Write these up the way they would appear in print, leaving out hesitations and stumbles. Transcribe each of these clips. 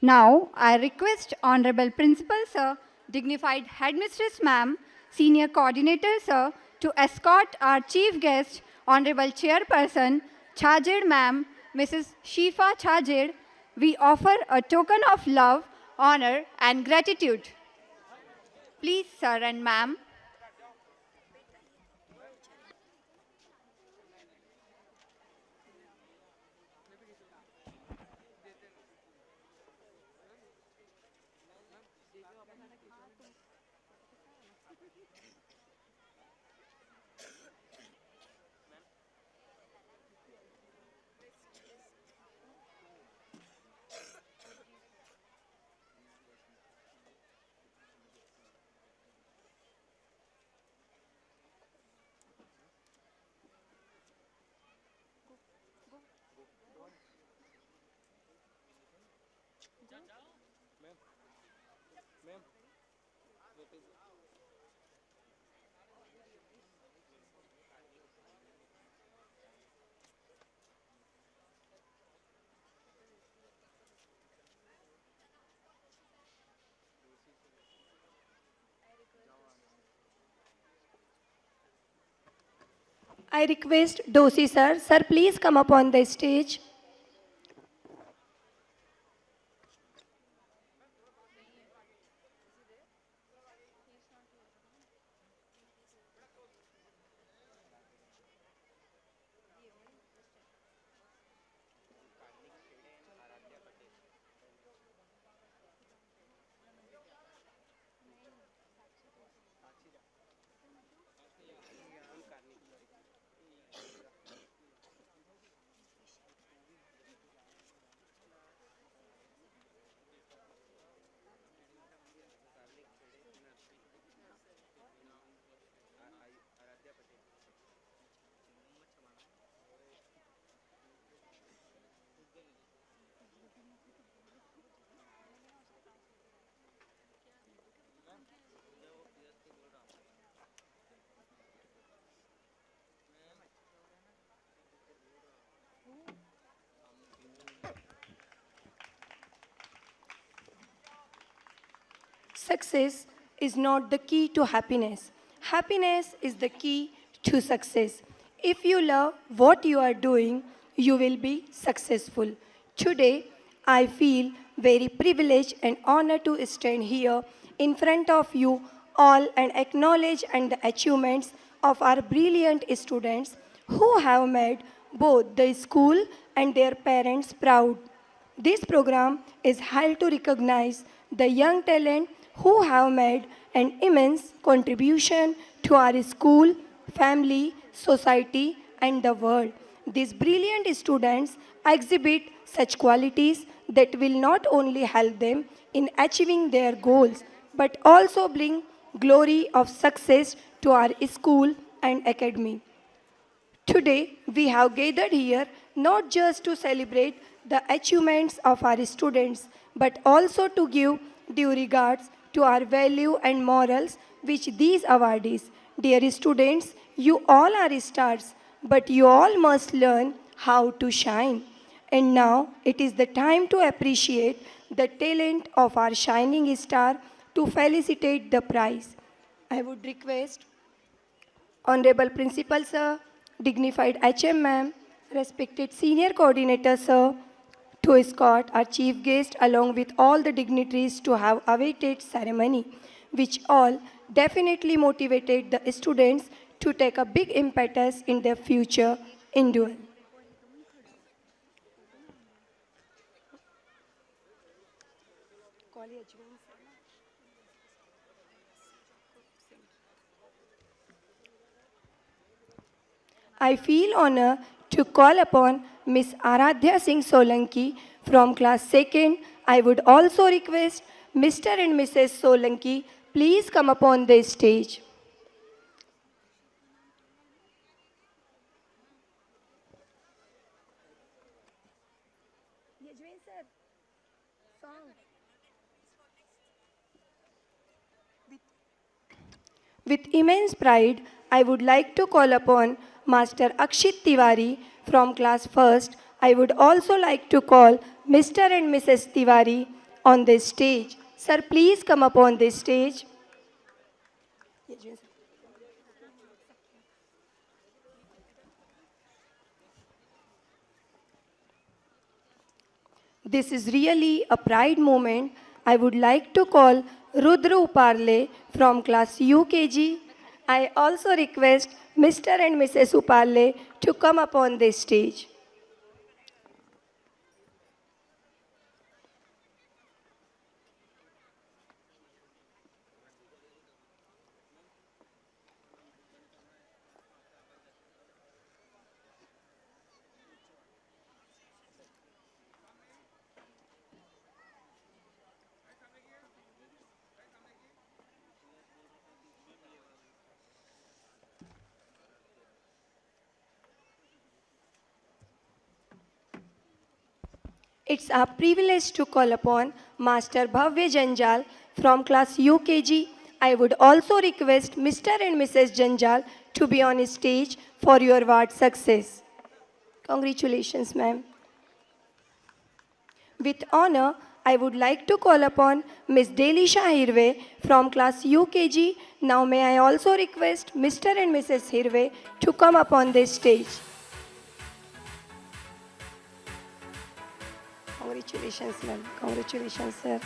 Now, I request Honorable Principal Sir, Dignified Headmistress Ma'am, Senior Coordinator Sir, to escort our Chief Guest, Honorable Chairperson, Chajed Ma'am, Mrs. Shifa Chajed. We offer a token of love, honor, and gratitude. Please, Sir and Ma'am. I request Dosi sir. Sir, please come up on the stage. Success is not the key to happiness. Happiness is the key to success. If you love what you are doing, you will be successful. Today, I feel very privileged and honored to stand here in front of you all and acknowledge and the achievements of our brilliant students who have made both the school and their parents proud. This program is held to recognize the young talent who have made an immense contribution to our school, family, society, and the world. These brilliant students exhibit such qualities that will not only help them in achieving their goals but also bring glory of success to our school and academy. Today, we have gathered here not just to celebrate the achievements of our students, but also to give due regards to our value and morals which these awardees. Dear students, you all are stars, but you all must learn how to shine. And now it is the time to appreciate the talent of our shining star to felicitate the prize. I would request Honorable Principal Sir, dignified HM Ma'am, respected Senior Coordinator Sir, to escort our chief guest along with all the dignitaries to have awaited ceremony, which all definitely motivated the students to take a big impetus in their future endeavor. I feel honored to call upon Miss Aradhya Singh Solanki from class 2nd. I would also request Mr. and Mrs. Solanki, please come upon the stage. With immense pride, I would like to call upon Master Akshit Tiwari from class 1st. I would also like to call Mr. and Mrs. Tiwari on this stage. Sir, please come up on this stage. This is really a pride moment. I would like to call Rudra Uparle from class UKG. I also request Mr. and Mrs. Uparle to come up on this stage. It's our privilege to call upon Master Bhavya Janjal from class UKG. I would also request Mr. and Mrs. Janjal to be on stage for your award success. Congratulations, ma'am. With honor, I would like to call upon Miss Delisha Hirve from class UKG. Now may I also request Mr. and Mrs. Hirve to come up on this stage. Congratulations, ma'am. Congratulations, sir.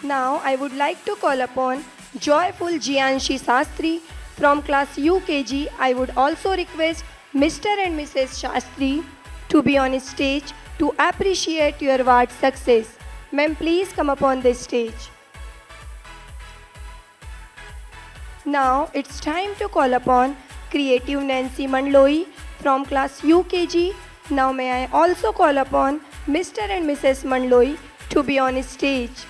Now I would like to call upon Joyful Jianshi Sastri from class UKG. I would also request Mr. and Mrs. Shastri to be on stage to appreciate your award success. Ma'am, please come up on this stage. Now it's time to call upon Creative Nancy Mandloi from class UKG. Now may I also call upon Mr. and Mrs. Mandloi to be on stage.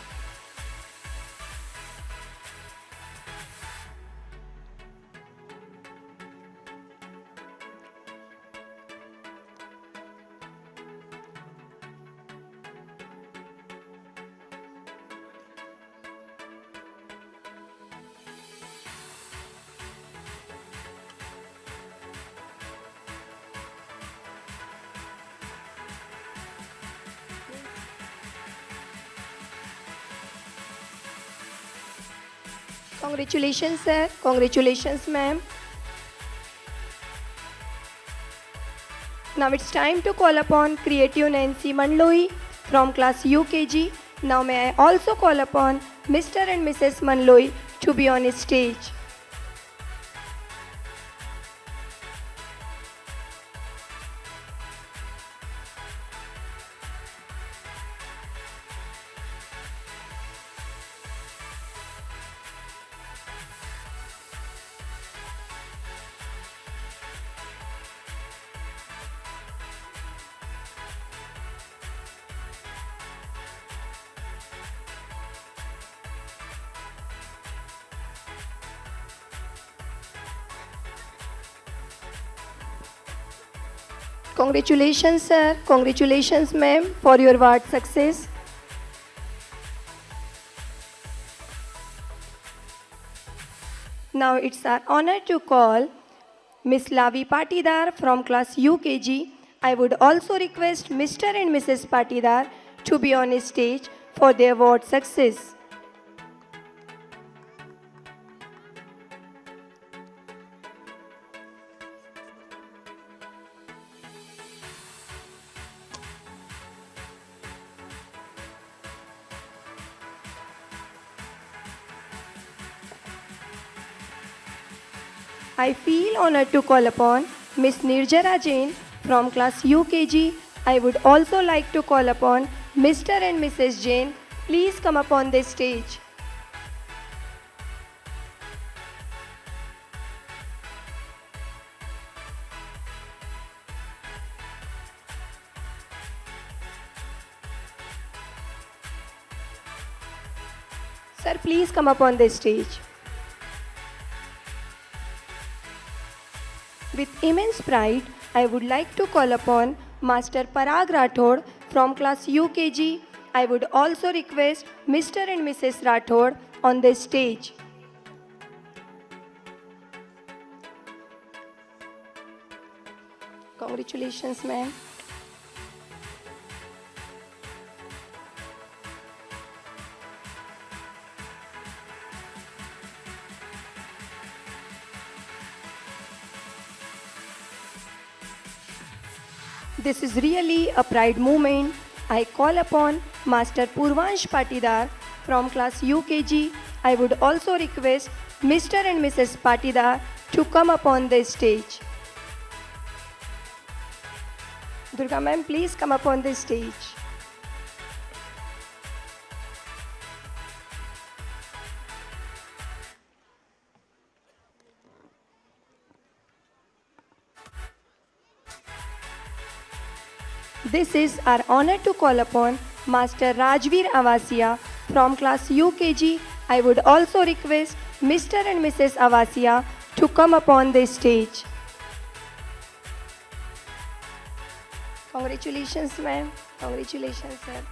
Congratulations, sir. Congratulations, ma'am. Now it's time to call upon Creative Nancy Mandloi from class UKG. Now may I also call upon Mr. and Mrs. Mandloi to be on stage. Congratulations, sir. Congratulations, ma'am, for your award success. Now it's our honor to call Miss Lavi Patidar from class UKG. I would also request Mr. and Mrs. Patidar to be on stage for their award success. I feel honored to call upon Miss Nirjara Jain from class UKG. I would also like to call upon Mr. and Mrs. Jain. Please come up on this stage. Sir, please come up on this stage. With immense pride, I would like to call upon Master Parag Rathod from class UKG. I would also request Mr. and Mrs. Rathod on this stage. Congratulations, ma'am. This is really a pride moment. I call upon Master Purvansh Patidar from class UKG. I would also request Mr. and Mrs. Patidar to come upon the stage. Durga ma'am, please come upon the stage. This is our honor to call upon Master Rajveer Avasia from class UKG. I would also request Mr. and Mrs. Avasia to come upon the stage. Congratulations, ma'am. Congratulations, sir.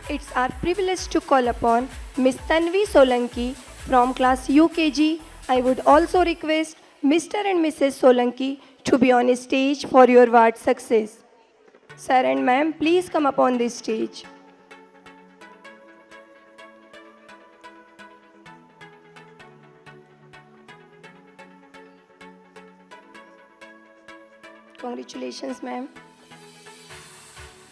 It's our privilege to call upon Miss Tanvi Solanki from class UKG. I would also request Mr. and Mrs. Solanki to be on stage for your ward success. Sir and ma'am, please come upon this stage. Congratulations, ma'am.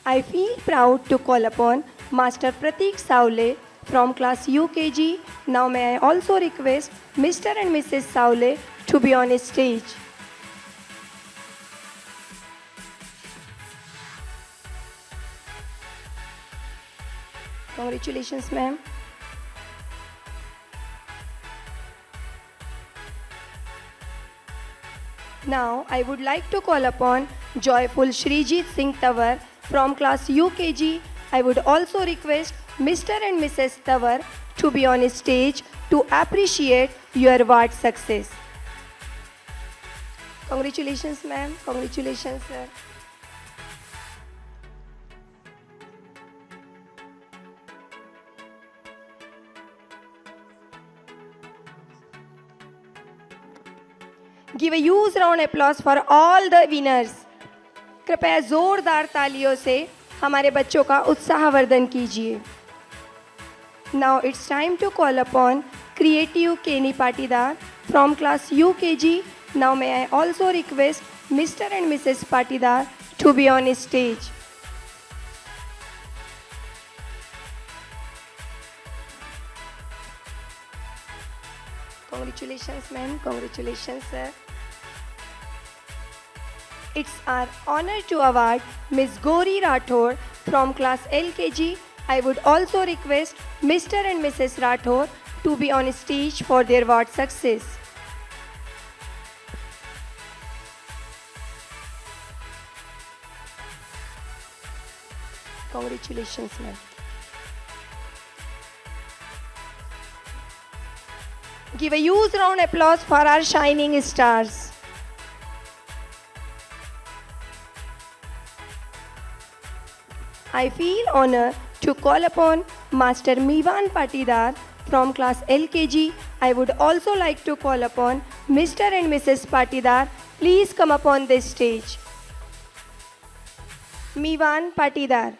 I feel proud to call upon Master Pratik Saule from class UKG. Now may I also request Mr. and Mrs. Saule to be on stage. Congratulations, ma'am. Now I would like to call upon Joyful Shrijit Singh Tawar from class UKG. I would also request Mr. and Mrs. Tawar to be on stage to appreciate your ward success. Congratulations, ma'am. Congratulations, sir. Give a huge round applause for all the winners. कृपया जोरदार तालियों से हमारे बच्चों का उत्साहवर्धन कीजिए. Now it's time to call upon Creative Kenny Patidar from class UKG. Now may I also request Mr. and Mrs. Patidar to be on stage. Congratulations, ma'am. Congratulations, sir. It's our honor to award Miss Gori Rathore from class LKG. I would also request Mr. and Mrs. Rathore to be on stage for their ward success. Congratulations, ma'am. Give a huge round applause for our shining stars. I feel honored to call upon Master Mivan Patidar from class LKG. I would also like to call upon Mr. and Mrs. Patidar. Please come upon this stage. Mivan Patidar.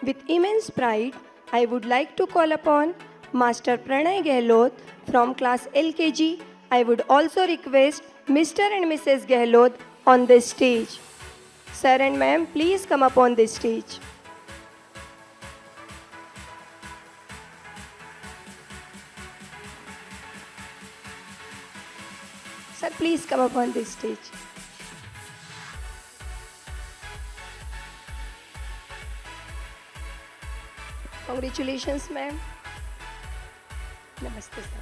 With immense pride, I would like to call upon Master Pranay Gehlot from class LKG. I would also request Mr. and Mrs. Gehlot on this stage. Sir and ma'am, please come up on this stage. Sir, please come up on this stage. Congratulations, ma'am. Namaste, sir.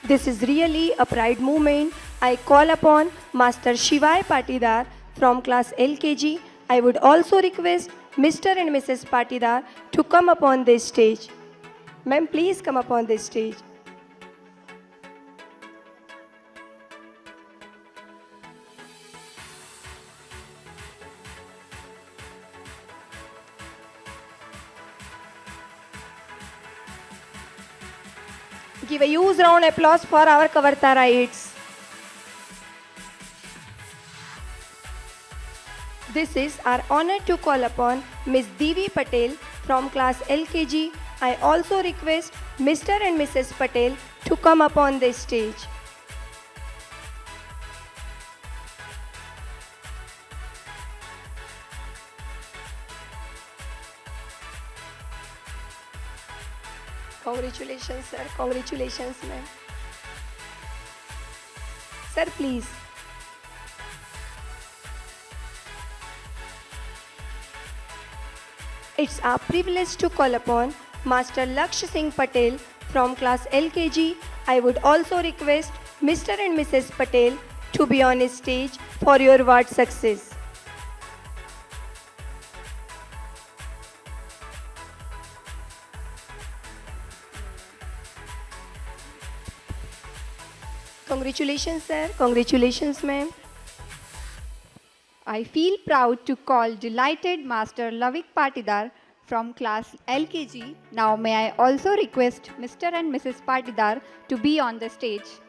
This is really a pride moment. I call upon Master Shivai Patidar from class LKG. I would also request Mr. and Mrs. Patidar to come upon this stage. Ma'am, please come upon this stage. Give a huge round applause for our Kavartarites. This is our honor to call upon Miss Divi Patel from class LKG. I also request Mr. and Mrs. Patel to come upon the stage. Congratulations, sir. Congratulations, ma'am. Sir, please. It's our privilege to call upon Master Laksh Singh Patel from class LKG. I would also request Mr. and Mrs. Patel to be on stage for your word success. Congratulations, sir. Congratulations, ma'am. I feel proud to call delighted Master Lavik Patidar from class LKG. Now may I also request Mr. and Mrs. Patidar to be on the stage.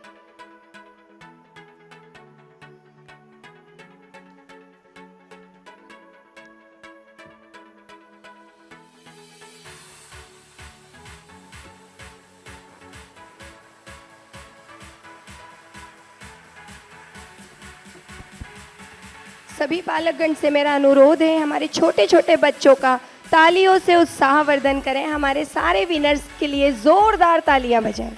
सभी पालकगण से मेरा अनुरोध है हमारे छोटे छोटे बच्चों का तालियों से उत्साहवर्धन करें. हमारे सारे विनर्स के लिए जोरदार तालियां बजाएं.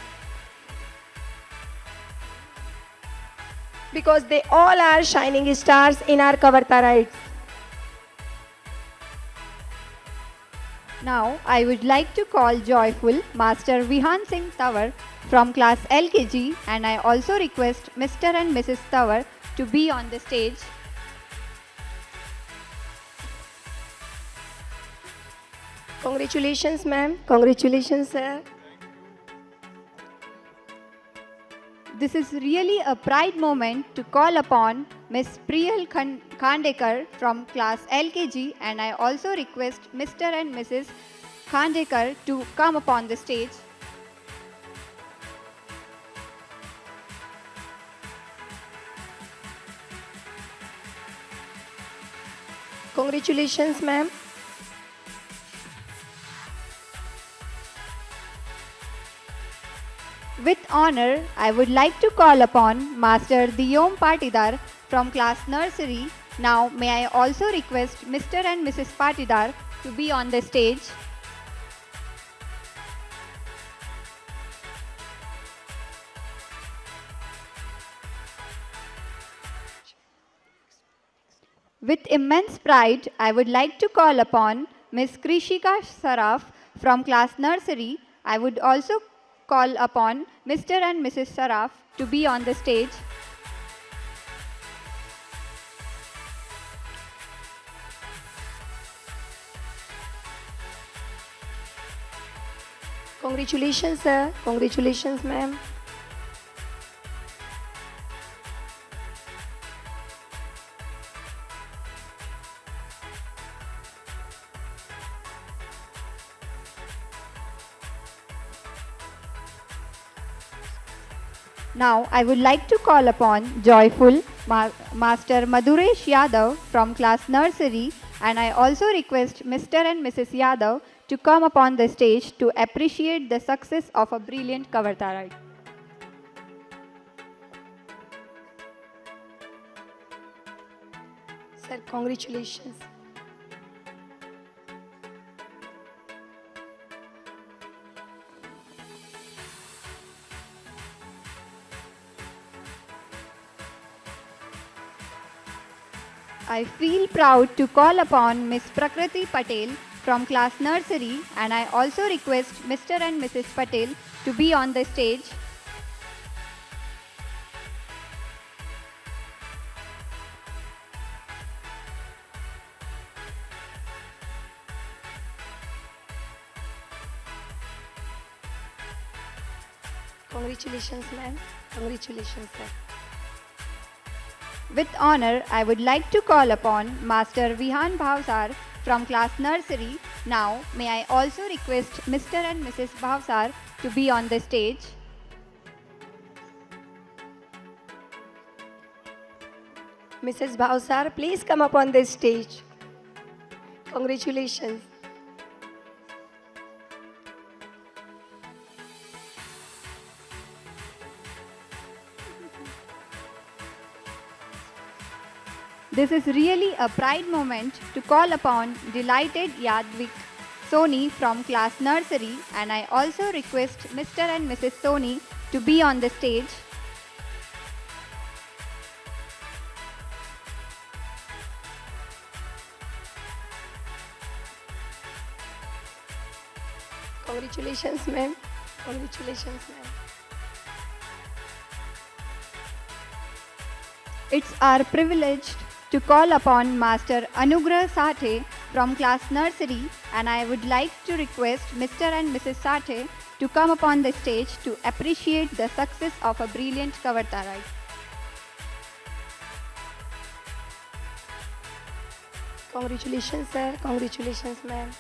Because they all are shining stars in our Kavartarites. Now I would like to call joyful Master Vihan Singh Tawar from class LKG, and I also request Mr. and Mrs. Tawar to be on the stage. Congratulations, ma'am. Congratulations, sir. This is really a pride moment to call upon Miss Priyal Khandekar from class LKG, and I also request Mr. and Mrs. Khandekar to come upon the stage. Congratulations, ma'am. With honor, I would like to call upon Master Diyom Patidar from class nursery. Now may I also request Mr. and Mrs. Patidar to be on the stage. With immense pride, I would like to call upon Miss Krishika Saraf from class nursery. I would also call upon Mr. and Mrs. Saraf to be on the stage. Congratulations, sir. Congratulations, ma'am. Now I would like to call upon joyful Master Madhuresh Yadav from class nursery, and I also request Mr. and Mrs. Yadav to come upon the stage to appreciate the success of a brilliant Kavartarite. Sir, congratulations. I feel proud to call upon Miss Prakriti Patel from class nursery, and I also request Mr. and Mrs. Patel to be on the stage. Congratulations, ma'am. Congratulations, sir. With honor, I would like to call upon Master Vihan Bhavsar from class nursery. Now, may I also request Mr. and Mrs. Bhavsar to be on the stage. Mrs. Bhavsar, please come up on this stage. Congratulations. This is really a pride moment to call upon delighted Yadvik Soni from class nursery, and I also request Mr. and Mrs. Soni to be on the stage. Congratulations, ma'am. Congratulations, ma'am. It's our privilege to call upon Master Anugrah Sathe from class nursery, and I would like to request Mr. and Mrs. Sathe to come upon the stage to appreciate the success of a brilliant Kavartarai. Congratulations, sir. Congratulations, ma'am.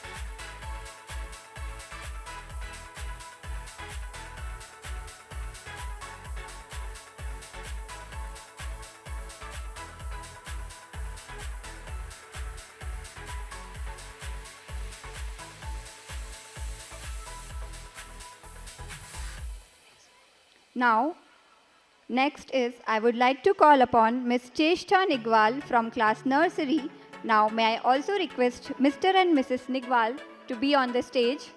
Now, next is I would like to call upon Miss Cheshta Nigwal from class nursery. Now, may I also request Mr. and Mrs. Nigwal to be on the stage.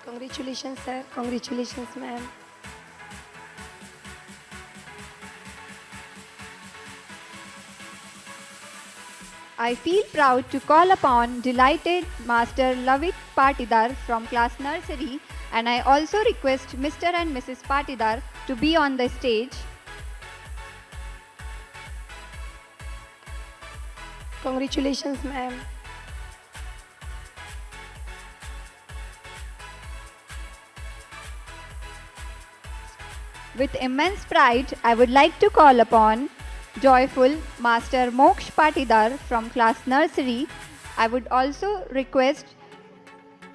Congratulations, sir. Congratulations, ma'am. I feel proud to call upon delighted Master Lavik Patidar from class nursery, and I also request Mr. and Mrs. Patidar to be on the stage. Congratulations, ma'am. With immense pride, I would like to call upon joyful Master Moksh Patidar from class nursery. I would also request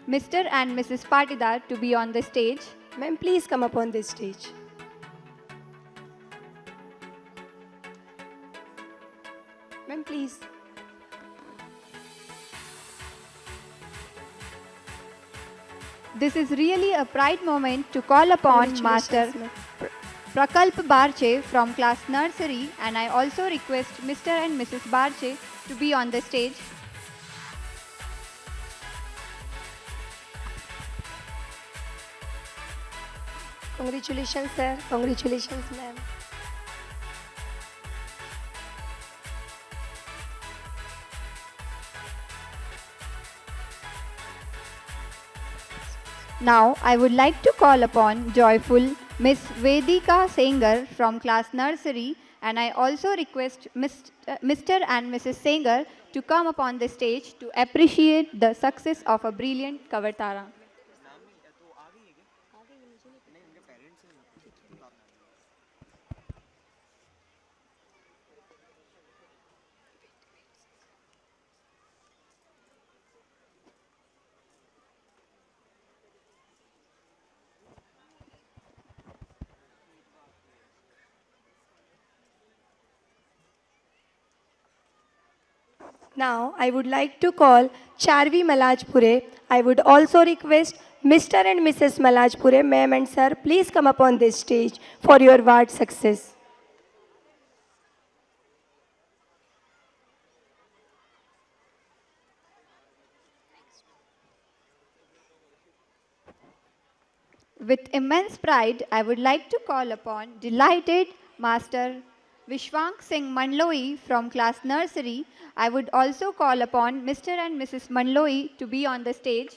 Mr. and Mrs. Patidar to be on the stage. Ma'am, please come up on this stage. Ma'am, please. This is really a pride moment to call upon Master Congratulations, ma'am. Prakalp Barche from class nursery, and I also request Mr. and Mrs. Barche to be on the stage. Congratulations, sir. Congratulations, ma'am. Now, I would like to call upon joyful Miss Vedika Sengar from class nursery, and I also request Mr. and Mrs. Sengar to come upon the stage to appreciate the success of a brilliant Kavartara. Now, I would like to call Charvi Malajpure. I would also request Mr. and Mrs. Malajpure, ma'am and sir, please come up on this stage for your ward success. With immense pride, I would like to call upon delighted Master Vishwank Singh Manloi from class nursery. I would also call upon Mr. and Mrs. Manloi to be on the stage.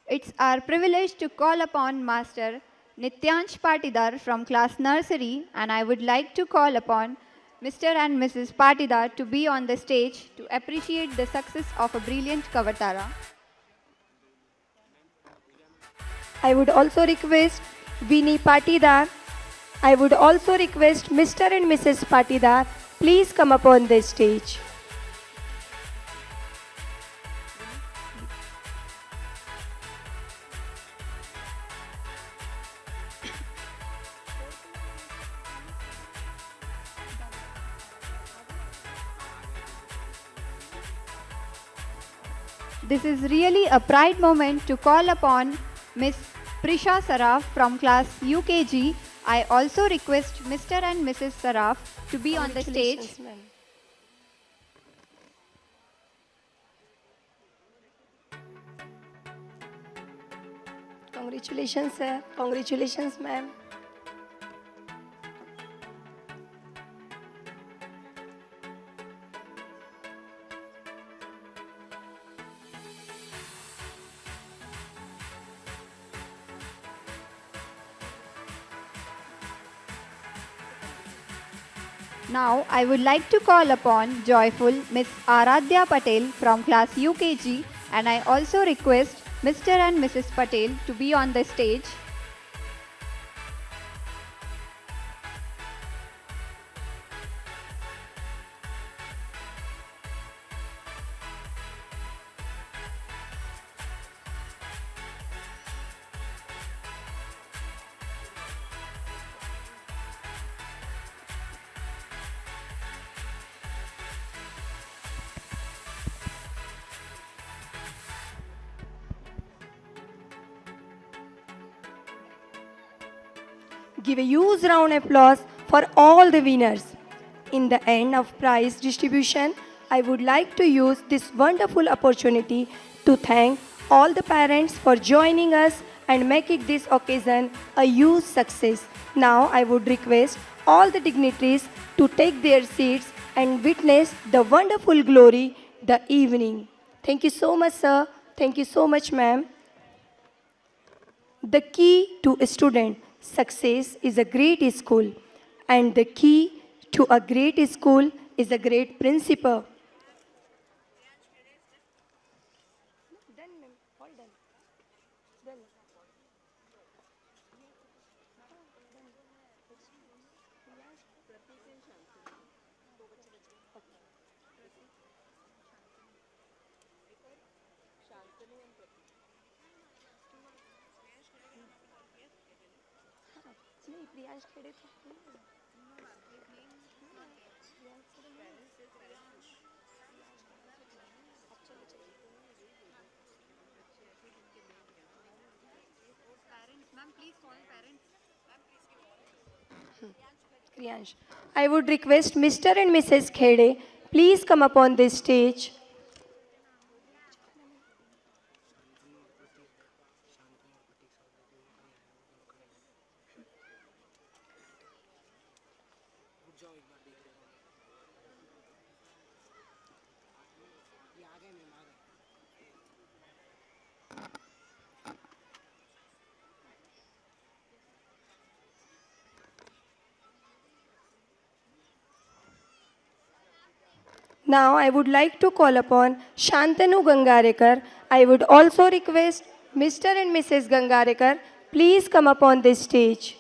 It's our privilege to call upon Master Nityansh Patidar from class nursery, and I would like to call upon Mr. and Mrs. Patidar to be on the stage to appreciate the success of a brilliant Kavatara. I would also request Vinny Patidar. I would also request Mr. and Mrs. Patidar, please come up on the stage. This is really a pride moment to call upon Miss Prisha Saraf from class UKG. I also request Mr. and Mrs. Saraf to be on the stage. Congratulations, ma'am. Congratulations, sir. Congratulations, ma'am. Now I would like to call upon joyful Miss Aradhya Patel from class UKG, and I also request Mr. and Mrs. Patel to be on the stage. Give a huge round of applause for all the winners. In the end of prize distribution, I would like to use this wonderful opportunity to thank all the parents for joining us and making this occasion a huge success. Now I would request all the dignitaries to take their seats and witness the wonderful glory the evening. Thank you so much, sir. Thank you so much, ma'am. The key to a student success is a great school, and the key to a great school is a great principal. Kriyansh. I would request Mr. and Mrs. Khede, please come up on this stage. Now I would like to call upon Shantanu Gangarekar. I would also request Mr. and Mrs. Gangarekar, please come up on this stage.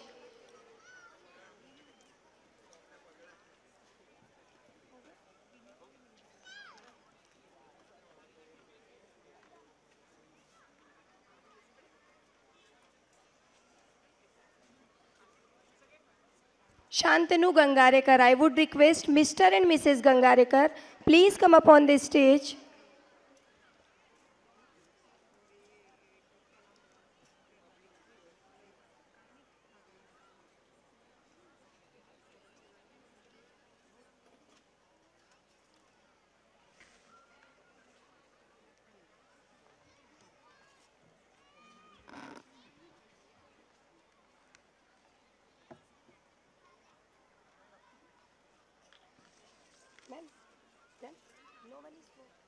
Shantanu Gangarekar, I would request Mr. and Mrs. Gangarekar, please come up on this stage. Ma'am, no one is